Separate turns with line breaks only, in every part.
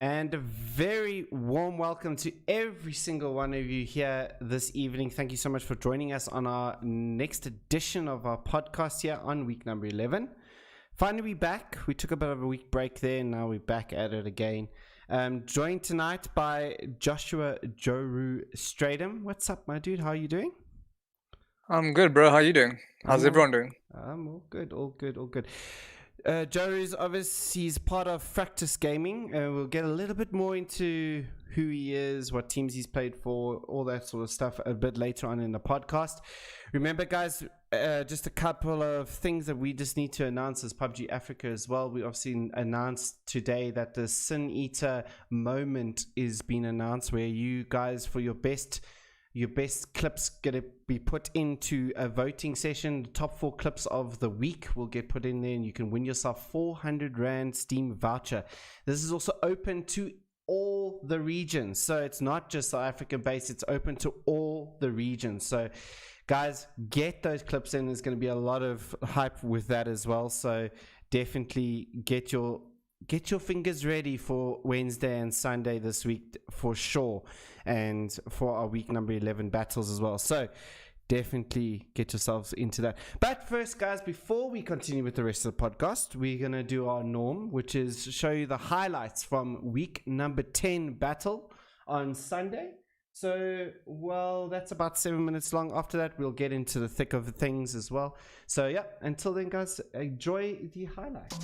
And a very warm welcome to every single one of you here this evening. Thank you so much for joining us on our next edition of our podcast here on week number 11. Finally back. We took a bit of a week break there, and now we're back at it again. Joined tonight by Joshua Joru Stradum. What's up, my dude? How are you doing?
I'm good, bro. How you doing? How's everyone doing?
I'm all good. Joe is obviously he's part of Fractus Gaming. We'll get a little bit more into who he is, what teams he's played for, all that sort of stuff a bit later on in the podcast. Remember, guys, just a couple of things that we just need to announce as PUBG Africa as well. We obviously announced today that the Sin Eater moment is being announced, where you guys, for your best clips, going to be put into a voting session. The top 4 clips of the week will get put in there, and you can win yourself 400 Rand Steam voucher. This is also open to all the regions, so it's not just South African based, it's open to all the regions. So guys, get those clips in. There's going to be a lot of hype with that as well, so definitely get your fingers ready for Wednesday and Sunday this week for sure, and for our week number 11 battles as well. So definitely get yourselves into that. But first, guys, before we continue with the rest of the podcast, we're going to do our norm, which is show you the highlights from week number 10 battle on Sunday. So, well, that's about 7 minutes long. After that, we'll get into the thick of things as well. So, yeah, until then, guys, enjoy the highlights.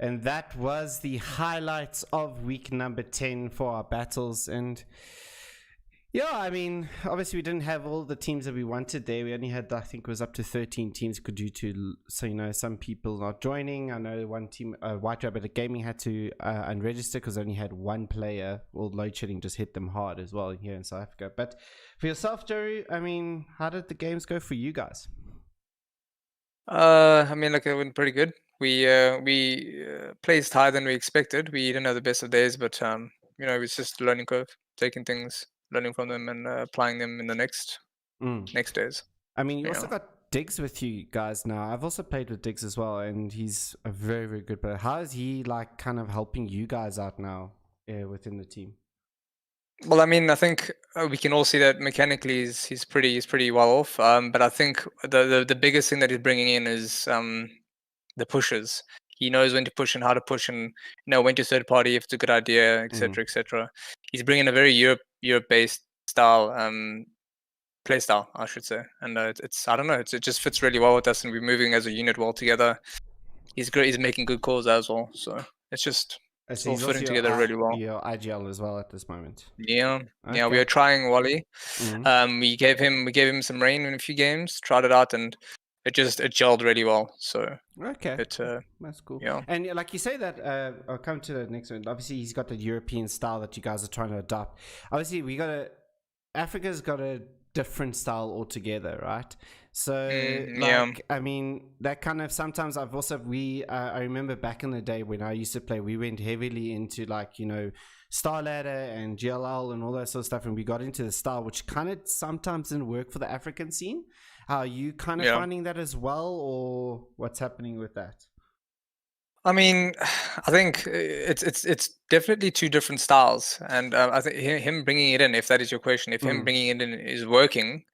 And that was the highlights of week number 10 for our battles. And yeah, I mean, obviously we didn't have all the teams that we wanted there. We only had, I think it was up to 13 teams due to, so, you know, some people not joining. I know one team, White Rabbit Gaming, had to unregister because they only had one player. Well, load shedding just hit them hard as well here in South Africa. But for yourself, Jerry, I mean, how did the games go for you guys?
I mean, like, it went pretty good. We placed higher than we expected. We didn't have the best of days, but you know, it was just a learning curve, taking things, learning from them, and applying them in the next days.
I mean, you also got Diggs with you guys now. I've also played with Diggs as well, and he's a very, very good player. How is he like kind of helping you guys out now within the team?
Well, I mean, I think we can all see that mechanically he's pretty well off. But I think the biggest thing that he's bringing in is the pushes. He knows when to push and how to push, and you know when to third party if it's a good idea, etc., etc. He's bringing a very Europe based style, play style, I should say, and it's I don't know, it just fits really well with us, and we're moving as a unit well together. He's great. He's making good calls as well, so it's just. It's all fitting together really well.
Your IGL as well at this moment.
Yeah, okay. Yeah. We are trying Wally. We gave him some rain in a few games, tried it out, and it gelled really well. So
okay, that's cool.
Yeah,
and like you say that, I'll come to the next one. Obviously, he's got the European style that you guys are trying to adopt. Obviously, Africa's got a different style altogether, right? So I mean, that kind of sometimes I remember back in the day when I used to play, we went heavily into like, you know, Star Ladder and GLL and all that sort of stuff, and we got into the style which kind of sometimes didn't work for the African scene. How are you kind of finding that as well, or what's happening with that?
I mean, I think it's definitely two different styles, and I think him bringing it in, if that is your question, if him bringing it in is working,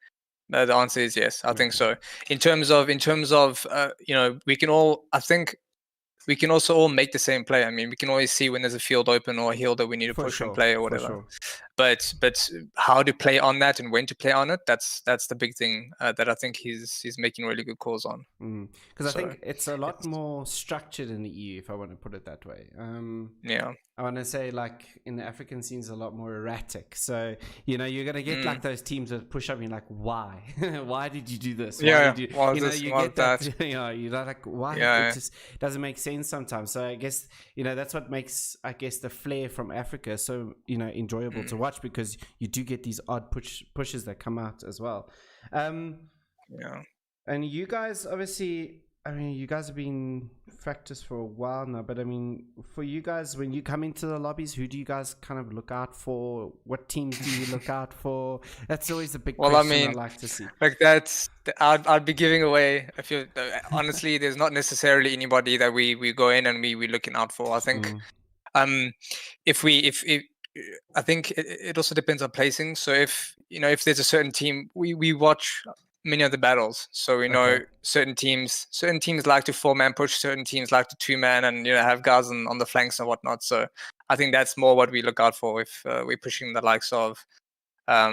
the answer is yes. I think so. In terms of you know, we can also all make the same play. I mean, we can always see when there's a field open or a hill that we need to push and play or whatever. But how to play on that and when to play on it, that's the big thing that I think he's making really good calls on.
Because I think it's a lot more structured in the EU, if I want to put it that way.
Yeah.
I want to say, like, in the African scene's a lot more erratic. So, you know, you're going to get like those teams that push up and you're like, why? Why did you do this?
Why
did you,
well,
you know,
this,
you
well,
get that, you know, you're like, why? It just doesn't make sense sometimes. So I guess, you know, that's what makes, I guess, the flair from Africa so, you know, enjoyable to watch, because you do get these odd pushes that come out as well. And you guys, obviously, I mean, you guys have been Fractus for a while now, but I mean, for you guys, when you come into the lobbies, who do you guys kind of look out for? What teams do you look out for? That's always a big question I mean, I like to see.
Like I'd be giving away if you honestly, there's not necessarily anybody that we go in and we're looking out for. I think if I think it also depends on placing. So if you know, if there's a certain team, we watch many of the battles, so we know certain teams like to 4-man push, certain teams like to 2-man, and you know, have guys on the flanks and whatnot. So I think that's more what we look out for if we're pushing the likes of I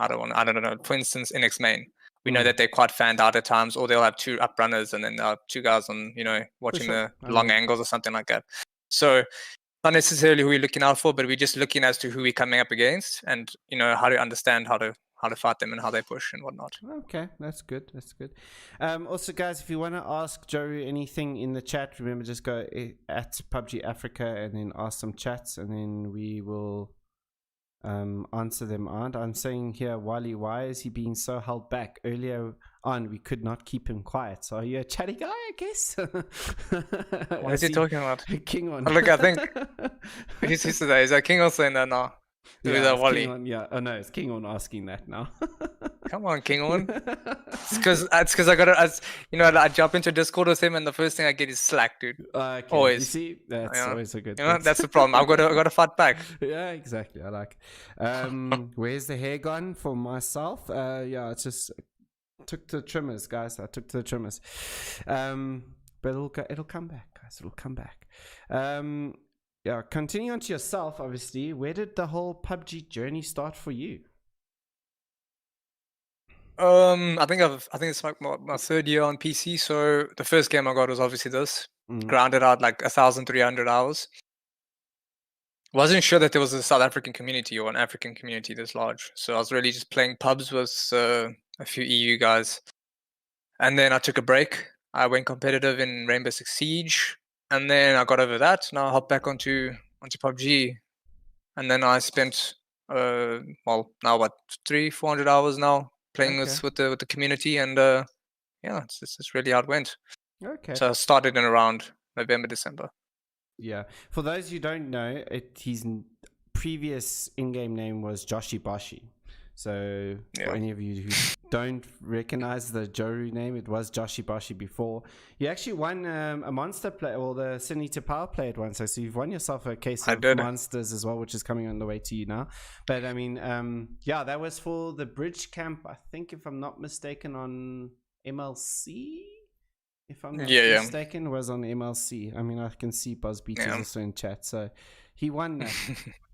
don't know, for instance, in X main, we know that they're quite fanned out at times, or they'll have 2 up runners and then they'll have 2 guys on, you know, watching the long angles or something like that. So not necessarily who we're looking out for, but we're just looking as to who we're coming up against, and you know, how to understand how to fight them and how they push and whatnot.
Okay, that's good. That's good. Also, guys, if you want to ask Joe anything in the chat, remember, just go at PUBG Africa and then ask some chats, and then we will answer them. I'm saying here, Wally, why is he being so held back? Earlier on, we could not keep him quiet. So are you a chatty guy, I guess?
What is he talking about?
King on.
Oh, look, I think who's today? Is that King on saying that now?
Yeah, Wally. Oh no, it's King on asking that now.
Come on, King on. It's because I gotta, you know, I jump into Discord with him, and the first thing I get is Slack, dude.
Okay.
Always.
You see, that's always a good.
You know, that's the problem. I gotta fight back.
Yeah, exactly. I like. Where's the hair gone for myself? Yeah, it's just took to the trimmers, guys. I took to the trimmers. But it'll come back, guys. It'll come back. Yeah, continuing on to yourself, obviously, where did the whole PUBG journey start for you?
I think it's like my third year on PC. So the first game I got was obviously this. Grounded out like 1,300 hours. Wasn't sure that there was a South African community or an African community this large. So I was really just playing pubs with a few EU guys. And then I took a break. I went competitive in Rainbow Six Siege, and then I got over that. Now I hopped back onto PUBG, and then I spent now what 300-400 hours now playing
Okay.
with the community, and yeah, it's really how it went.
Okay.
So I started in around November, December.
Yeah. For those who don't know, his previous in-game name was Joshi Boshi. So for any of you who don't recognize the Joru name, it was Joshi Boshi before. You actually won a monster play, or the Sydney to Power play at once. So you've won yourself a case of monsters as well, which is coming on the way to you now. But I mean, yeah, that was for the bridge camp. I think, if I'm not mistaken, on MLC. If I'm not mistaken, was on MLC. I mean, I can see Buzzbeater also in chat, so he won that.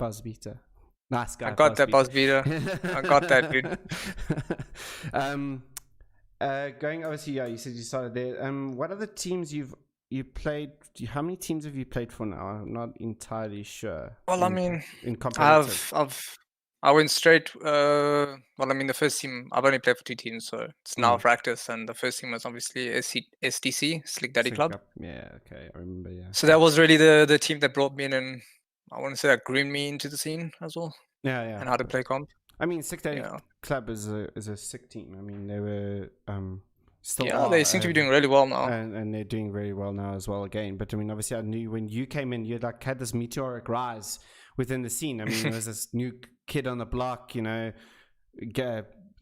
Buzzbeater. Nice guy.
I got that Buzzbeater. I got that, dude.
Going obviously, yeah, you said you started there. What other teams you played? How many teams have you played for now? I'm not entirely sure.
Well, I mean,
in competitive.
I went straight. Well, I mean, the first team I've only played for 2 teams, so it's now practice. And the first team was obviously SDC, Slick Daddy Club.
Yeah, okay, I remember. Yeah.
So that was really the team that brought me in, and I want to say that groomed me into the scene as well.
Yeah, yeah.
And how to play comp.
I mean, Slick Daddy Club is a sick team. I mean, they were still.
Yeah, they seem to be doing really well now.
And they're doing very well now as well again. But I mean, obviously, I knew when you came in, you had this meteoric rise within the scene. I mean, there was this new kid on the block,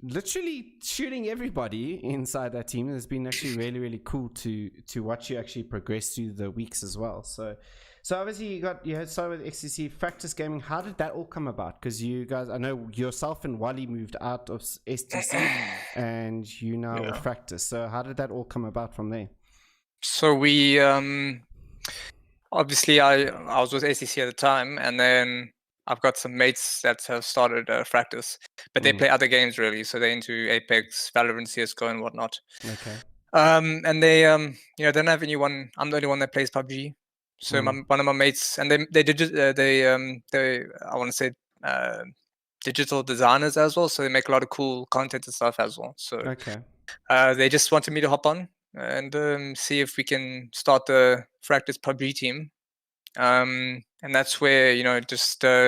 literally shooting everybody inside that team. It's been actually really, really cool to watch you actually progress through the weeks as well. So obviously you had started with XCC Factus Gaming. How did that all come about? Because you guys, I know yourself and Wally moved out of STC and you now with Factus. So how did that all come about from there?
So we obviously I was with STC at the time, and then I've got some mates that have started Fractus, but they play other games really. So they're into Apex, Valorant, CS:GO, and whatnot.
Okay.
And they they don't have anyone. I'm the only one that plays PUBG. So one of my mates, and they I want to say digital designers as well. So they make a lot of cool content and stuff as well. So they just wanted me to hop on and see if we can start the Fractus PUBG team. And that's where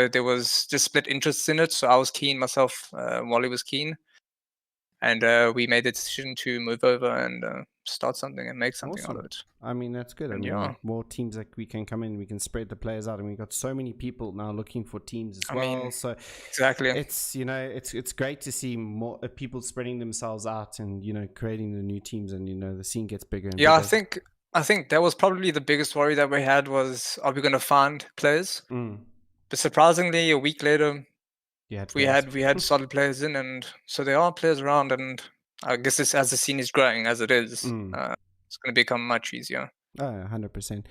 there was just split interests in it. So I was keen myself, Wally was keen, and we made the decision to move over and start something and make something out of it.
I mean, that's good.
And
I mean, more teams that we can come in, we can spread the players out, and we've got so many people now looking for teams as well. So
exactly,
it's it's great to see more people spreading themselves out and creating the new teams, and the scene gets bigger and bigger.
I think that was probably the biggest worry that we had was, are we going to find players? But surprisingly, a week later, we had solid players in, and so there are players around. And I guess as the scene is growing as it is, it's going to become much easier.
100%.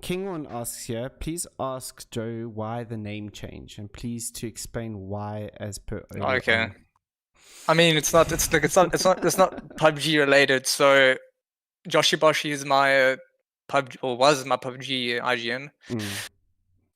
King One asks here, please ask Joe why the name change, and please to explain why as per.
Okay. I mean, it's not PUBG related. So Joshi Boshi is my PUBG, or was my PUBG IGN.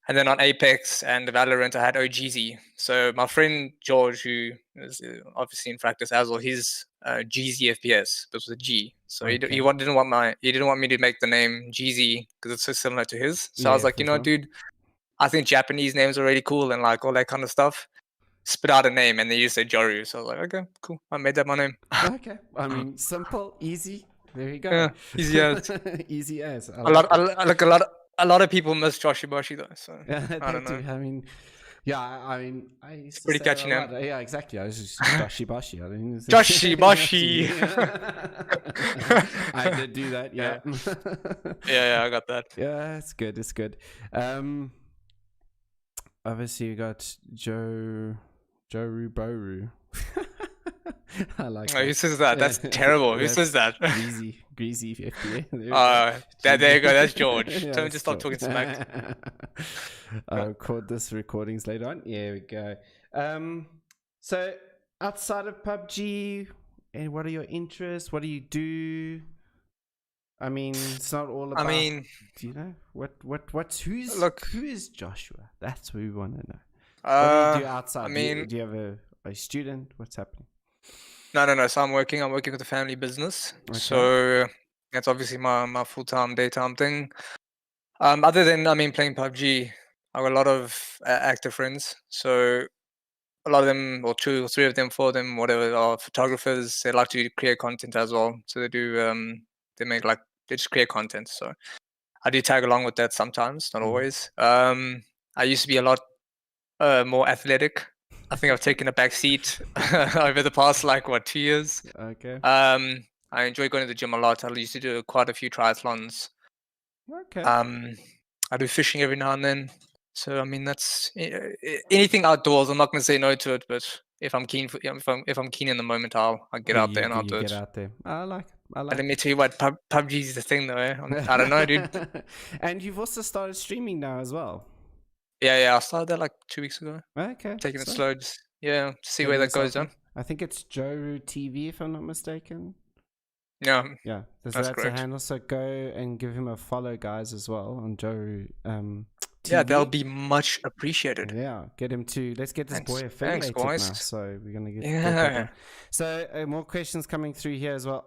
And then on Apex and Valorant, I had OGZ. So my friend George, who is obviously in practice as well, he's GZ FPS. This was a G. So he didn't want me to make the name GZ because it's so similar to his. So I was like, dude, I think Japanese names are really cool and like all that kind of stuff. Spit out a name, and then you said Joru. So I was like, okay, cool. I made that my name.
Okay. I mean, simple, easy. There you go.
Yeah, easy as.
Easy as.
A lot of people miss Joshi Boshi though. So I don't know.
I mean, I used to
pretty
say
catchy name.
Yeah, exactly. I was just Joshi Boshi.
Joshi Boshi.
I did do that. Yeah.
Yeah, I got that.
Yeah, it's good. It's good. Obviously, you got Joru Boru. I like that.
Who says that? That's terrible. Who says that?
Greasy FBA.
There you go. That's George. Tell me to stop talking smack.
I'll record this recordings later on. Yeah, we go. So outside of PUBG, and what are your interests? What do you do? I mean, it's not all about. Do you know who is Joshua? That's what we want to know. What do you do outside? Do you have a student? What's happening?
No. So I'm working with a family business. Okay. So that's obviously my full-time, daytime thing. Other than playing PUBG, I got a lot of active friends. So a lot of them, or 2 or 3 of them, 4 of them, whatever, are photographers. They like to create content as well. So they do they just create content. So I do tag along with that sometimes, not always. I used to be a lot more athletic. I think I've taken a back seat over the past 2 years.
Okay.
I enjoy going to the gym a lot. I used to do quite a few triathlons.
Okay.
I do fishing every now and then. So that's anything outdoors. I'm not going to say no to it, but if I'm keen if I'm keen in the moment, I'll get out there and I'll do it.
Get out there. I like it.
But let me tell you what, PUBG is the thing, though. I don't know, dude.
And you've also started streaming now as well.
Yeah. I started that 2 weeks ago.
Okay.
Taking it slow, just to see where that goes.
I think it's Joru TV, if I'm not mistaken.
Yeah.
That's a handle. So go and give him a follow, guys, as well on Joru. TV.
Yeah, that'll be much appreciated.
Yeah, let's get this boy affiliated now. So we're gonna get that one. So more questions coming through here as well.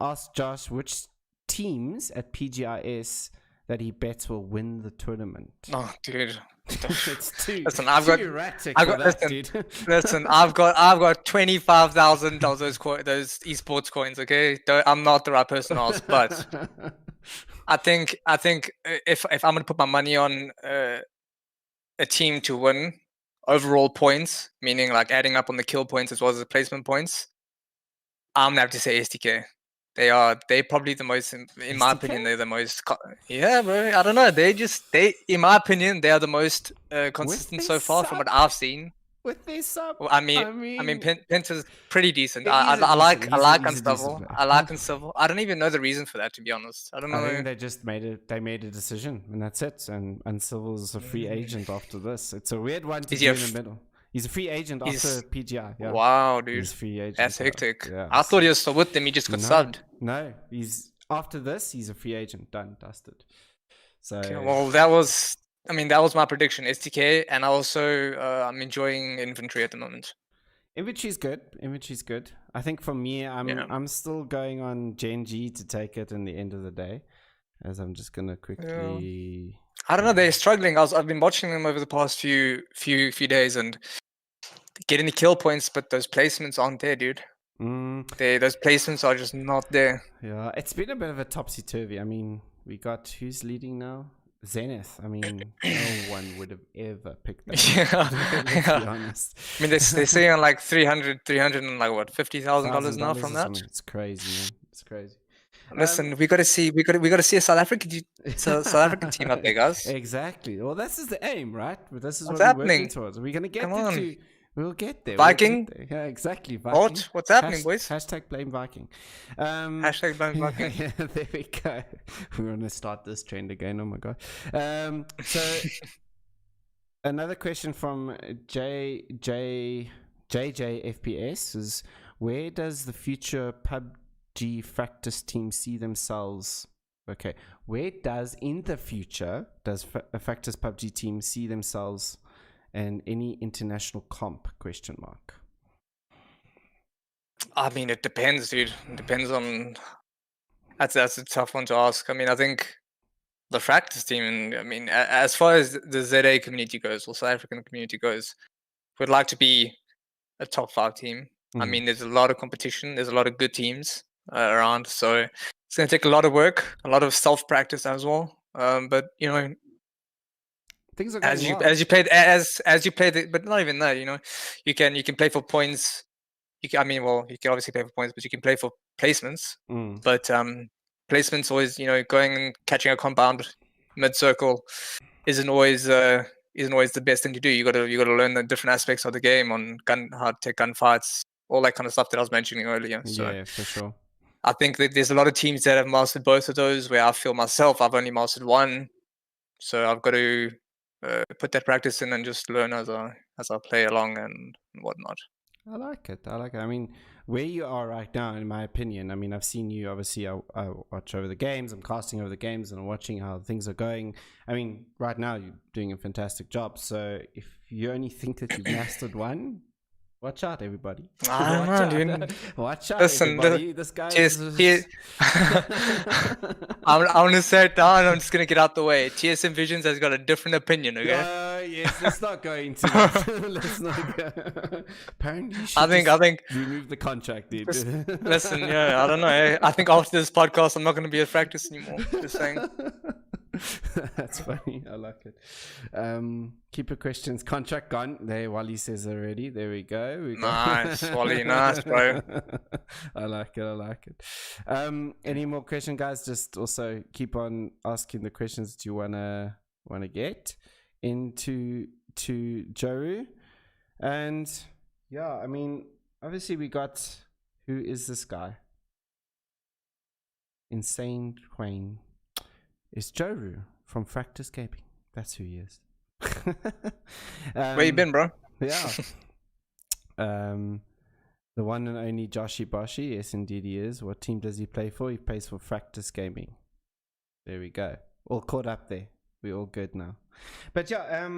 Ask Josh which teams at PGIS that he bets will win the tournament.
Oh, dude.
It's too
erratic. Listen, I've got 25,000 of those esports coins. Okay, I'm not the right person to ask, but I think if I'm gonna put my money on a team to win overall points, meaning adding up on the kill points as well as the placement points, I'm gonna have to say STK. They're probably the most, in my opinion, they're the most. Yeah, bro. I don't know. In my opinion, they are the most consistent so far from what I've seen.
With their sub,
well, Penta's pretty decent. I like Uncivil. I like Uncivil. I don't even know the reason for that, to be honest. I don't know.
I think they just made a decision, and that's it. And Uncivil is a free agent after this. It's a weird one to do in the middle. He's a free agent after PGI. Yeah.
Wow, dude.
He's free agent.
That's hectic. Yeah. I thought he was still with them. He just got subbed.
No, after this, he's a free agent. Done, dusted. So.
Okay, well, that was my prediction. STK, and also I'm enjoying infantry at the moment.
Infantry's good. I think for me, I'm still going on Gen G to take it in the end of the day, as I'm just gonna quickly.
Yeah. I don't know. They're struggling. I've been watching them over the past few days and getting the kill points, but those placements aren't there, dude. Those placements are just not there.
Yeah, it's been a bit of a topsy-turvy. We got who's leading now? Zenith. No one would have ever picked that.
Yeah.
Be honest.
They're saying on $300 and $50,000 now from that.
It's crazy, man. It's crazy.
Listen, we got to see a South African team up there, guys.
Exactly. Well, this is the aim, right? This is
what's
what
happening.
We're working towards. We're gonna get to. We'll get there.
Viking.
We'll get there. Yeah, exactly. Viking.
What's happening, boys?
Hashtag blame Viking.
Hashtag blame Viking.
Yeah, there we go. We're gonna start this trend again. Oh my god. So another question from JJ FPS is: where does the future PUBG Fractus team see themselves? Okay, where does in the future a Fractus PUBG team see themselves in any international comp? ?
It depends, dude. It depends on. That's a tough one to ask. I think the Fractus team, as far as the ZA community goes, or South African community goes, we'd like to be a top 5 team. There's a lot of competition. There's a lot of good teams around, so it's going to take a lot of work, a lot of self-practice as well. But
things are going
as you play but not even that. You can play for points. You can obviously play for points, but you can play for placements. But placements always, going and catching a compound mid circle isn't always the best thing to do. You got to learn the different aspects of the game on how to take gunfights, all that kind of stuff that I was mentioning earlier. So
yeah, for sure.
I think that there's a lot of teams that have mastered both of those, where I feel myself I've only mastered one. So I've got to put that practice in and just learn as I play along and whatnot.
I like it. I like it. I mean, where you are right now, in my opinion, I mean, I've seen you, obviously, I watch over the games, I'm casting over the games and I'm watching how things are going. I mean, right now, you're doing a fantastic job. So if you only think that you've mastered one, watch out, everybody.
I don't know, dude.
Watch out,
Listen,
everybody. This guy
TS,
is...
I'm gonna say it down. I'm just gonna get out the way. TSM Visions has got a different opinion. Okay.
Yes, let's not go into that. Let's not go. Apparently, you should
I think
remove the contract, dude.
listen, yeah, I don't know. I think after this podcast, I'm not gonna be at practice anymore. Just saying.
That's funny. I like it. Keeper questions. Contract gone. There, Wally says already. There we go.
Nice, Wally. Nice, bro.
I like it. Any more questions, guys? Just also keep on asking the questions that you wanna get into Joru. And yeah, I mean, obviously we got, who is this guy? Insane Queen. It's Joru from Fractus Gaming. That's who he is.
Where you been, bro?
Yeah. The one and only Joshi Boshi. Yes, indeed he is. What team does he play for? He plays for Fractus Gaming. There we go. All caught up there. We're all good now. But yeah,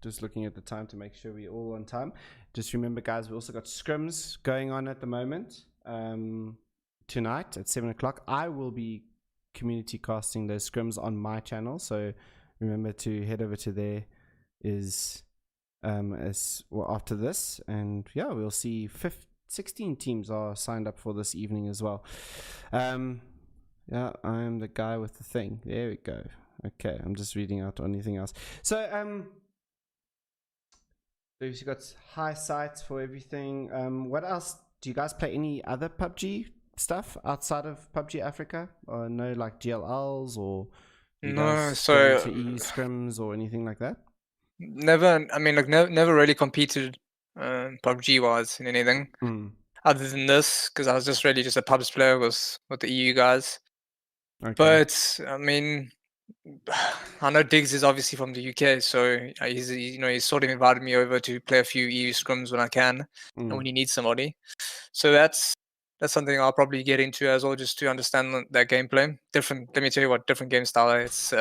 just looking at the time to make sure we're all on time. Just remember, guys, we also got scrims going on at the moment. Tonight at 7 o'clock, I will be community casting those scrims on my channel. So remember to head over to there after this. And yeah, we'll see 16 teams are signed up for this evening as well. Yeah, I'm the guy with the thing. There we go. Okay, I'm just reading out anything else. So we've got high sights for everything. What else? Do you guys play any other PUBG stuff outside of PUBG Africa? Or no, like GLLs or
no? So
to EU scrims or anything like that?
Never. I mean, like never really competed PUBG wise in anything other than this, because I was just really just a pubs player with the EU guys. Okay. But I mean, I know Diggs is obviously from the UK, so he's sort of invited me over to play a few EU scrims when I can and when he needs somebody. So that's something I'll probably get into as well, just to understand that gameplay. Different. Let me tell you what, different game style. It's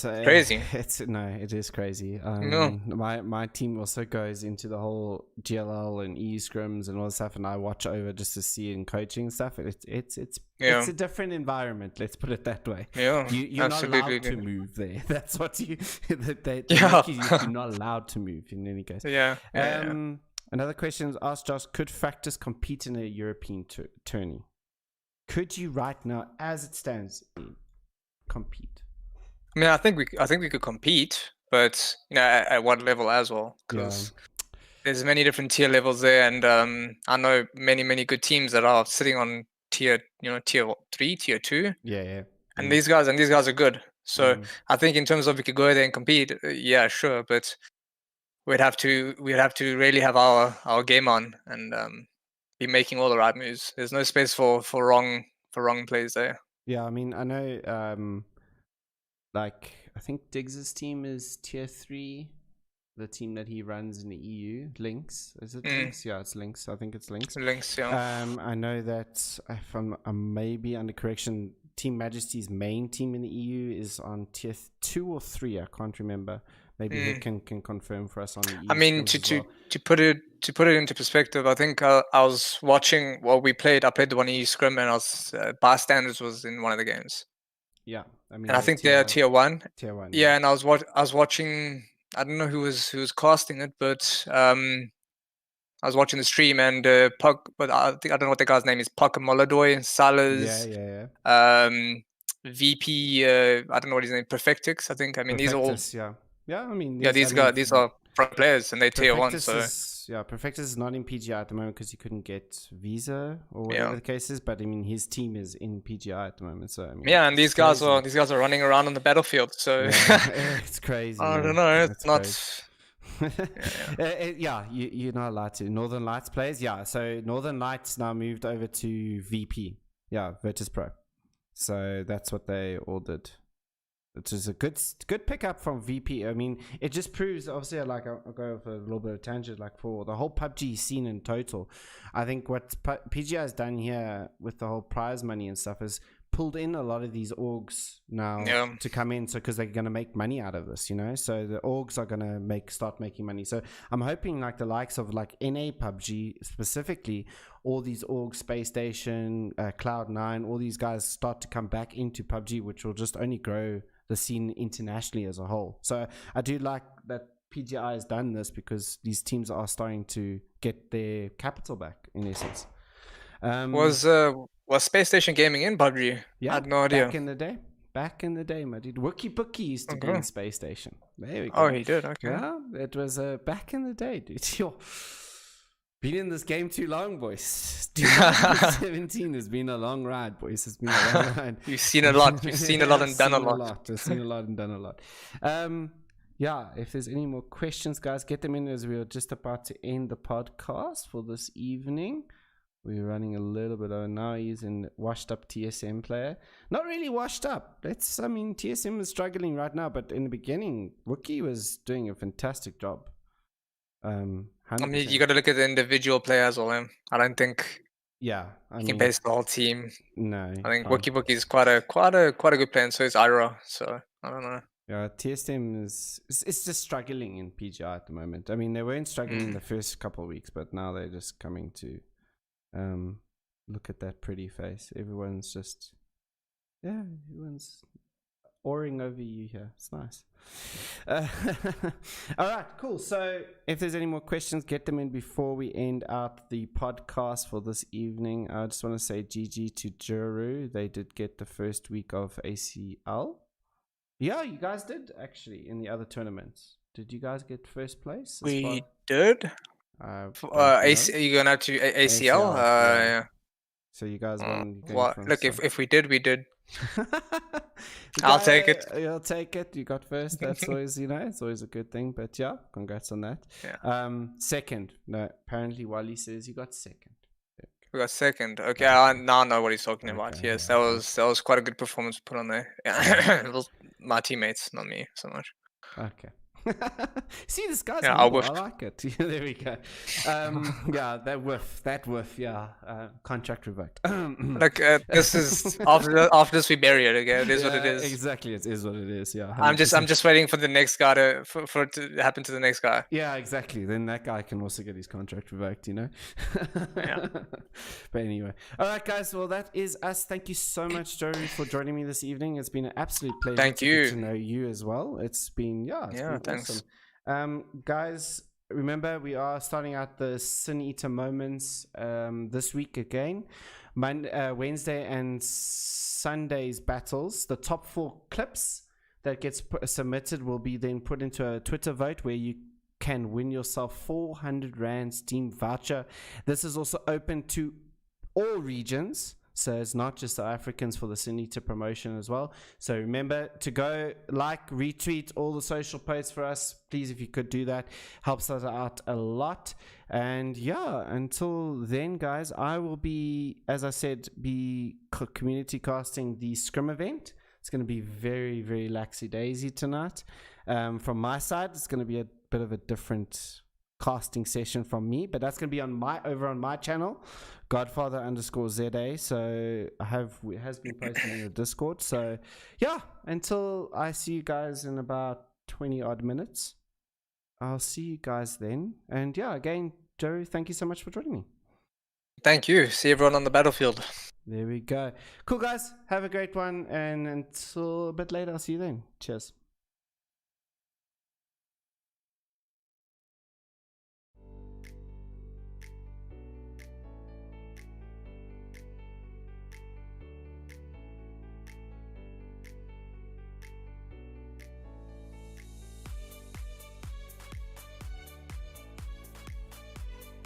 crazy.
It is crazy.
No.
My team also goes into the whole GLL and EU scrims and all that stuff, and I watch over just to see in coaching and stuff. It's a different environment. Let's put it that way.
Yeah,
you're not allowed to move there. That's what you're not allowed to move in any case.
Yeah.
Another question is asked, Josh, could Fractus compete in a European tourney? Could you right now, as it stands, compete?
I mean, I think we could compete, but at what level as well? Because there's many different tier levels there, and I know many good teams that are sitting on tier 3, tier 2.
Yeah.
And these guys are good. So I think in terms of we could go there and compete, yeah, sure, but we'd have to really have our game on and be making all the right moves. There's no space for wrong plays there.
Yeah, I mean, I know, like, I think Diggs's team is tier 3, the team that he runs in the EU. Lynx, is it Lynx? Yeah, it's Lynx. I think it's Lynx.
Lynx, yeah.
I know that, if I'm maybe under correction, Team Majesty's main team in the EU is on tier 2 or 3. I can't remember. Maybe he can confirm for us on the EU.
I mean, to put it into perspective, I think I was watching while we played. I played the one EU scrim, and I was bystanders was in one of the games.
Yeah, I mean,
and I think they're tier 1.
Tier 1.
Yeah, and I was watching. I don't know who was casting it, but I was watching the stream, and Puck. But I don't know what the guy's name is. Puck Moladoy, Salas.
Yeah.
VP. I don't know what his name. Perfectix. I think. I mean, these are all.
Yeah, I mean,
these are pro players, and they're tier 1. So
Perfectus is not in PGI at the moment because he couldn't get visa or whatever the case is. But I mean, his team is in PGI at the moment. So I mean,
and these guys are running around on the battlefield. So
it's crazy.
I don't know. It's not.
You're not allowed to. Northern Lights players, so Northern Lights now moved over to VP, Virtus Pro. So that's what they all did. which is a good pickup from VP. I mean, it just proves, obviously, like I'll go for a little bit of tangent, like for the whole PUBG scene in total. I think what PGI has done here with the whole prize money and stuff is pulled in a lot of these orgs now to come in, so because they're going to make money out of this, you know. So the orgs are going to start making money. So I'm hoping like the likes of like NA PUBG specifically, all these orgs, Space Station, Cloud9, all these guys start to come back into PUBG, which will just only grow the scene internationally as a whole. So I do like that PGI has done this, because these teams are starting to get their capital back in essence.
Was Space Station Gaming in PUBG?
Yeah,
I had no idea.
Back in the day, my dude. Wookie Bookie used to be in Space Station. There we go.
Oh, he did. Okay.
Yeah, it was back in the day, dude. Yo, been in this game too long, boys. 2017 has been a long ride, boys. It's been a long ride.
You've seen a lot. You've seen a lot and done a lot.
I've seen a lot and done a lot. Yeah, if there's any more questions, guys, get them in, as we are just about to end the podcast for this evening. We're running a little bit over now. He's in washed up TSM player. Not really washed up. TSM is struggling right now, but in the beginning, Wookie was doing a fantastic job. 100%.
I mean, you got to look at the individual players, all him. I don't think you can base the whole team.
No,
I think Wookie is quite a good player, and so is Ira. So I don't know.
Yeah, TSM is just struggling in PGI at the moment. I mean, they weren't struggling the first couple of weeks, but now they're just coming to look at that pretty face. Everyone's just everyone's oring over you here. It's nice. All right, cool. So if there's any more questions, get them in before we end out the podcast for this evening. I just want to say GG to Juru. They did get the first week of ACL. Yeah, you guys did actually in the other tournaments. Did you guys get first place?
We did. You're going out to ACL? Yeah.
So you guys won.
Look, if we did, we did. I'll take it.
You'll take it. You got first. That's always, it's always a good thing. But yeah, congrats on that.
Yeah.
Second. No, apparently Wally says you got second.
We got second. Okay, I now know what he's talking about. Yes, that was quite a good performance put on there. Yeah, it was my teammates, not me so much.
Okay. See, this guy's
I
like it. There we go. Yeah, that whiff. Yeah, contract revoked.
Look, this is after this we bury it again. It is what it is.
Exactly, it is what it is. Yeah, 100%.
I'm just waiting for the next guy for it to happen to the next guy.
Yeah, exactly. Then that guy can also get his contract revoked. Yeah. But anyway, all right, guys. Well, that is us. Thank you so much, Joey, for joining me this evening. It's been an absolute pleasure.
Thank you.
Get to know you as well. It's been
thanks.
Awesome. Guys, remember we are starting out the Sin Eater moments this week again. Wednesday and Sunday's battles. The top 4 clips that gets submitted will be then put into a Twitter vote where you can win yourself 400 Rand Steam voucher. This is also open to all regions. So it's not just the Africans for the Sin Eater promotion as well. So remember to go retweet all the social posts for us. Please, if you could do that, helps us out a lot. And yeah, until then, guys, I will be, as I said, community casting the Scrim event. It's going to be very, very laxy-daisy tonight. From my side, it's going to be a bit of a different casting session from me, but that's going to be over on my channel, Godfather_ZA. So it has been posted in the Discord. So yeah, until I see you guys in about 20 odd minutes, I'll see you guys then. And yeah, again, Joe, thank you so much for joining me.
Thank you. See everyone on the battlefield.
There we go. Cool, guys. Have a great one. And until a bit later, I'll see you then. Cheers.